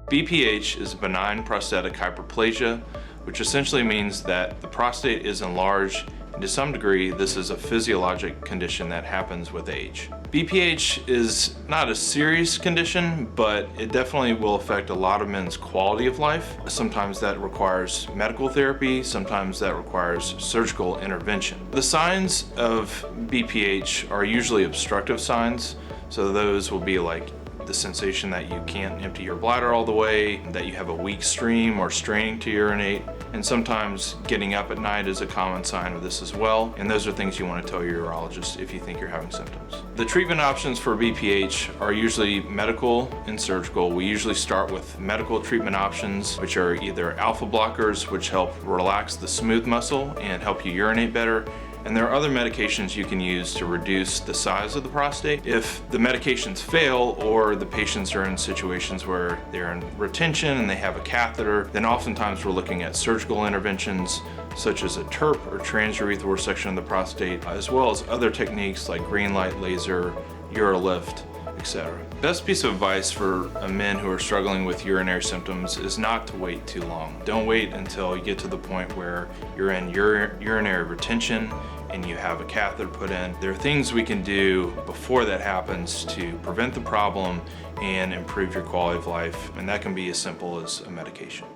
BPH is benign prostatic hyperplasia, which essentially means that the prostate is enlarged, and to some degree this is a physiologic condition that happens with age. BPH is not a serious condition, but it definitely will affect a lot of men's quality of life. Sometimes that requires medical therapy, sometimes that requires surgical intervention. The signs of BPH are usually obstructive signs, so those will be like the sensation that you can't empty your bladder all the way, that you have a weak stream or straining to urinate, and sometimes getting up at night is a common sign of this as well, and those are things you want to tell your urologist if you think you're having symptoms. The treatment options for BPH are usually medical and surgical. We usually start with medical treatment options, which are either alpha blockers, which help relax the smooth muscle and help you urinate better, and there are other medications you can use to reduce the size of the prostate. If the medications fail or the patients are in situations where they're in retention and they have a catheter, then oftentimes we're looking at surgical interventions such as a TURP or transurethral resection of the prostate, as well as other techniques like green light laser, Urolift, etc. Best piece of advice for men who are struggling with urinary symptoms is not to wait too long. Don't wait until you get to the point where you're in urinary retention and you have a catheter put in. There are things we can do before that happens to prevent the problem and improve your quality of life, and that can be as simple as a medication.